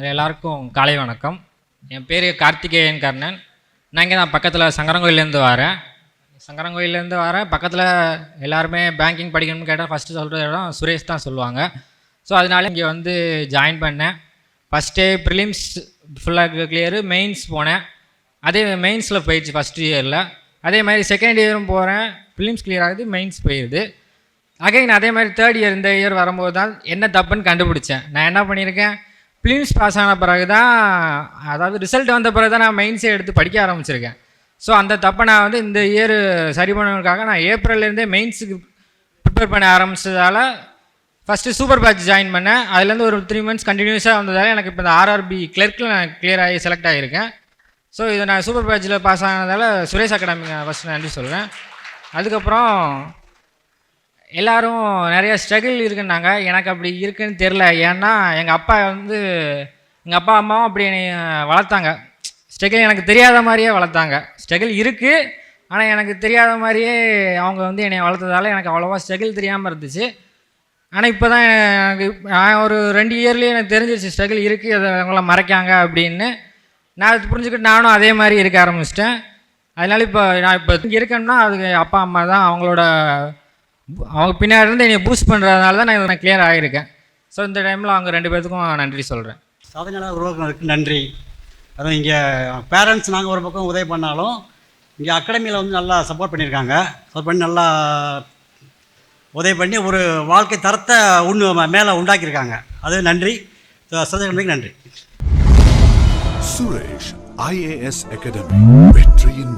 எல்லாருக்கும் காலை வணக்கம். என் பேர் கார்த்திகேயன் கர்ணன். நான் இங்கே தான் பக்கத்தில் சங்கரங்கோயிலேருந்து வரேன். பக்கத்தில் எல்லாருமே பேங்கிங் படிக்கணும்னு கேட்டால் ஃபஸ்ட்டு சொல்கிற இடம் சுரேஷ் தான் சொல்லுவாங்க. ஸோ அதனால இங்கே வந்து ஜாயின் பண்ணேன். ஃபஸ்ட்டே ப்ரிலிம்ஸ் ஃபுல்லாக கிளியரு, மெயின்ஸ் போனேன். அதே மெயின்ஸில் போயிடுச்சு ஃபஸ்ட் இயரில். அதே மாதிரி செகண்ட் இயரும் போகிறேன், ப்ரிலிம்ஸ் கிளியர் ஆகுது, மெயின்ஸ் போயிடுது. அகைன் அதே மாதிரி தேர்ட் இயர் இந்த இயர் வரும்போது தான் என்ன தப்புன்னு கண்டுபிடிச்சேன். நான் என்ன பண்ணியிருக்கேன், ப்ரிலிம்ஸ் பாஸ் ஆன பிறகு தான், அதாவது ரிசல்ட் வந்த பிறகு தான் நான் மெயின்ஸே எடுத்து படிக்க ஆரம்பிச்சிருக்கேன். ஸோ அந்த தப்பை நான் வந்து இந்த இயர் சரி பண்ணுறதுக்காக நான் ஏப்ரல்லேருந்தே மெயின்ஸுக்கு ப்ரிப்பேர் பண்ண ஆரம்பிச்சதால் ஃபஸ்ட்டு சூப்பர் பேட்ச் ஜாயின் பண்ணேன். அதுலேருந்து ஒரு 3 months கண்டினியூஸாக வந்ததால் எனக்கு இப்போ இந்த ஆர்ஆர்பி கிளர்க்கில் நான் கிளியர் ஆகி செலக்ட் ஆகியிருக்கேன். ஸோ இதை நான் சூப்பர் பேட்சில் பாஸ் ஆனதால் சுரேஷ் அகாடமி ஃபஸ்ட்டு நன்றி சொல்கிறேன். அதுக்கப்புறம் எல்லோரும் நிறைய ஸ்ட்ரகிள் இருக்குன்னாங்க. எனக்கு அப்படி இருக்குன்னு தெரில. ஏன்னா எங்கள் அப்பா அம்மாவும் அப்படி என்னை வளர்த்தாங்க. ஸ்ட்ரகிள் எனக்கு தெரியாத மாதிரியே வளர்த்தாங்க. ஸ்ட்ரகிள் இருக்குது, ஆனால் எனக்கு தெரியாத மாதிரியே அவங்க வந்து என்னை வளர்த்ததால் எனக்கு அவ்வளோவா ஸ்ட்ரகிள் தெரியாமல் இருந்துச்சு. ஆனால் இப்போ தான் எனக்கு நான் ஒரு 2 இயர்லேயே எனக்கு தெரிஞ்சிருச்சு ஸ்ட்ரகிள் இருக்குது, அதை அவங்கள மறைக்காங்க அப்படின்னு. நான் அது புரிஞ்சுக்கிட்டு நானும் அதே மாதிரி இருக்க ஆரம்பிச்சிட்டேன். அதனால் நான் இப்போ இங்கே இருக்கேன்னா அதுக்கு அப்பா அம்மா தான். அவங்க பின்னாடி இருந்து என்னை பூஸ்ட் பண்ணுறதுனால தான் நான் கிளியர் ஆகியிருக்கேன். ஸோ இந்த டைமில் அவங்க 2 பேர்த்துக்கும் நன்றி சொல்கிறேன். சாதனையாளர் உருவாக்குனதுக்கு நன்றி. அதுவும் இங்கே பேரண்ட்ஸ் நாங்கள் ஒரு பக்கம் உதவி பண்ணாலும் இங்கே அகாடமியில் வந்து நல்லா சப்போர்ட் பண்ணியிருக்காங்க. சப்போர்ட் பண்ணி நல்லா உதவி பண்ணி ஒரு வாழ்க்கை தரத்தை மேலே உண்டாக்கியிருக்காங்க. அது நன்றி. சாதனையாளருக்கு நன்றி. சுரேஷ் IAS அகாடமி, வெற்றியின்